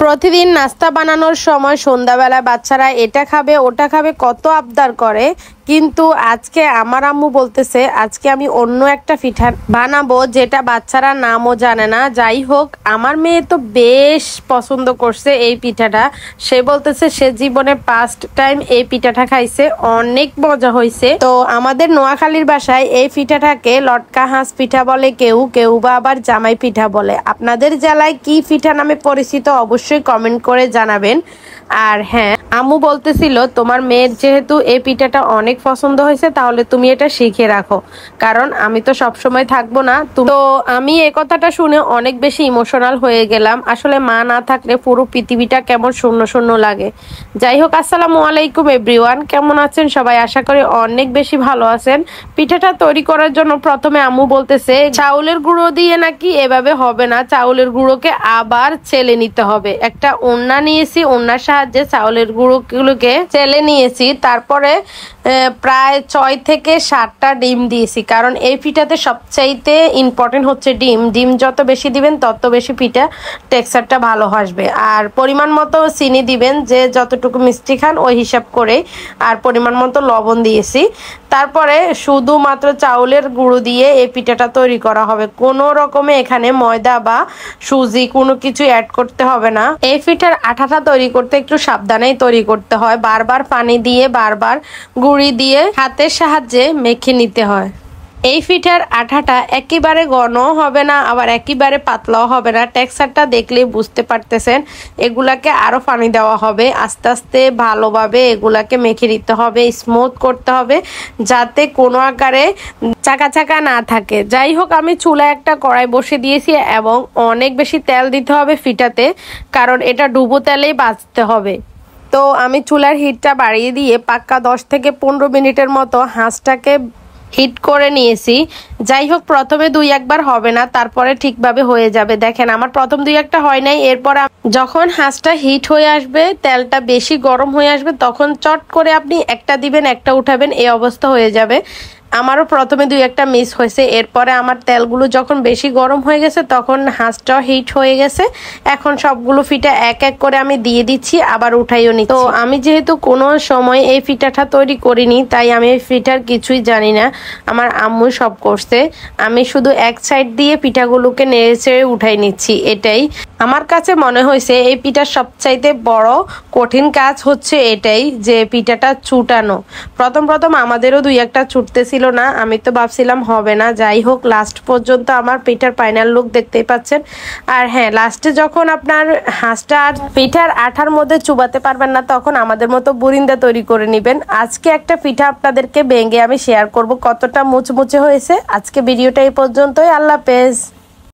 প্রতিদিন নাস্তা বানানোর সময় সন্ধ্যাবেলা বাচ্চারা এটা খাবে ওটা খাবে কত আবদার করে, কিন্তু আজকে আমার আম্মু বলতেছে আজকে আমি অন্য একটা পিঠা বানাবো যেটা বাচ্চারা নামও জানে না। যাই হোক, আমার মেয়ে তো বেশ পছন্দ করছে এই পিঠাটা। সে বলতেছে সে জীবনে ফার্স্ট টাইম এই পিঠাটা খাইছে, অনেক মজা হয়েছে। তো আমাদের নোয়াখালীর বাসায় এই পিঠাটাকে লটকা হাঁস পিঠা বলে, কেউ কেউ বা আবার জামাই পিঠা বলে। আপনাদের জেলায় কি পিঠা নামে পরিচিত অবশ্যই কমেন্ট করে জানাবেন। আর হ্যাঁ, আম্মু বলতেছিল তোমার মেয়ের যেহেতু এই পিঠাটা অনেক পছন্দ হয়েছে তাহলে তুমি এটা শিখে রাখো, কারণ আমি তো সবসময় থাকবো না। তো আমি এই কথাটা শুনে অনেক বেশি ইমোশনাল হয়ে গেলাম। আসলে মা না থাকলে পুরো পৃথিবীটা কেমন শূন্য শূন্য লাগে। যাই হোক, আসসালামু আলাইকুম এভরিওয়ান, কেমন আছেন সবাই? আশা করি অনেক বেশি ভালো আছেন। পিঠাটা তৈরি করার জন্য প্রথমে আম্মু বলতেছে চাউলের গুঁড়ো দিয়ে নাকি এভাবে হবে না, চাউলের গুঁড়োকে আবার চেলে নিতে হবে। একটা ওন্না নিয়েছি, ওন্নার সাহায্যে চাউলের গুঁড়োগুলোকে চেলে নিয়েছি। তারপরে প্রায় 6 থেকে 7টা ডিম দিয়েছি, কারণ এই পিঠাতে সবচাইতে ইম্পর্টেন্ট হচ্ছে ডিম। ডিম যত বেশি দিবেন তত বেশি পিঠা টেক্সচারটা ভালো আসবে। আর পরিমাণ মতো চিনি দিবেন, যে যতটুকু মিষ্টি খান ওই হিসাব করে। আর পরিমাণ মতো লবণ দিয়েছি। তারপরে শুধুমাত্র চাউলের গুঁড়ো দিয়ে এই পিঠাটা তৈরি করা হবে। কোনো রকমে এখানে ময়দা বা সুজি কোনো কিছু অ্যাড করতে হবে না। এই পিঠার আঠাটা তৈরি করতে একটু সাবধানেই তৈরি করতে হয়। বারবার পানি দিয়ে বারবার গুঁড়ি দিয়ে হাতের সাহায্যে মেখে নিতে হয়। এই পিঠার আঠাটা একেবারে ঘনও হবে না, আবার একেবারে পাতলাও হবে না। টেক্সচারটা দেখলে বুঝতে পারতেছেন। এগুলাকে আরো পানি দেওয়া হবে, আস্তে আস্তে ভালোভাবে এগুলাকে মেখে নিতে হবে, স্মুথ করতে হবে যাতে কোনো আকারে চাকা চাকা না থাকে। যাই হোক, আমি চুলায় একটা কড়াই বসে দিয়েছি এবং অনেক বেশি তেল দিতে হবে পিঠাতে, কারণ এটা ডুবো তেলেই ভাজতে হবে। তো আমি চুলার হিটটা বাড়িয়ে দিয়ে পাক্কা 10 থেকে 15 মিনিটের মতো হাঁসটাকে হিট করে নিয়েছি। যাই হোক, প্রথমে 2-1 বার হবে না, তারপরে ঠিকভাবে হয়ে যাবে। দেখেন আমার প্রথম 2-1টা হয় নাই। এরপর যখন হাঁসটা হিট হয়ে আসবে, তেলটা বেশি গরম হয়ে আসবে, তখন চট করে আপনি একটা দিবেন একটা উঠাবেন, এই অবস্থা হয়ে যাবে। আমারও প্রথমে 2-1টা মিস হয়েছে। এরপরে আমার তেলগুলো যখন বেশি গরম হয়ে গেছে তখন হাঁসটাও হিট হয়ে গেছে। এখন সবগুলো পিঠা এক এক করে আমি দিয়ে দিচ্ছি, আবার উঠাইও নিচ্ছি। তো আমি যেহেতু কোনো সময় এই পিঠাটা তৈরি করিনি, তাই আমি এই পিঠার কিছুই জানি না। আমার আম্মু সব করছে, আমি শুধু এক সাইড দিয়ে পিঠাগুলোকে নেড়ে চেড়ে উঠাই নিচ্ছি। এটাই আমার কাছে মনে হয়েছে এই পিঠার সবচাইতে বড় কঠিন কাজ হচ্ছে এটাই, যে পিঠাটা চুটানো। প্রথম আমাদেরও 2-1টা ছুটতেছিল না, আমি তো ভাবছিলাম হবে না। যাই হোক, লাস্ট পর্যন্ত আমার পিঠার ফাইনাল লুক দেখতেই পাচ্ছেন। আর হ্যাঁ, লাস্টে যখন আপনার হাঁসটা আর পিঠার আঠার মধ্যে চুবাতে পারবেন না, তখন আমাদের মতো বুরিন্দা তৈরি করে নেবেন। আজকে একটা পিঠা আপনাদেরকে ভেঙে আমি শেয়ার করব কতটা মুচমুচে হয়েছে। আজকে ভিডিওটা এই পর্যন্তই। আল্লাহ হাফেজ।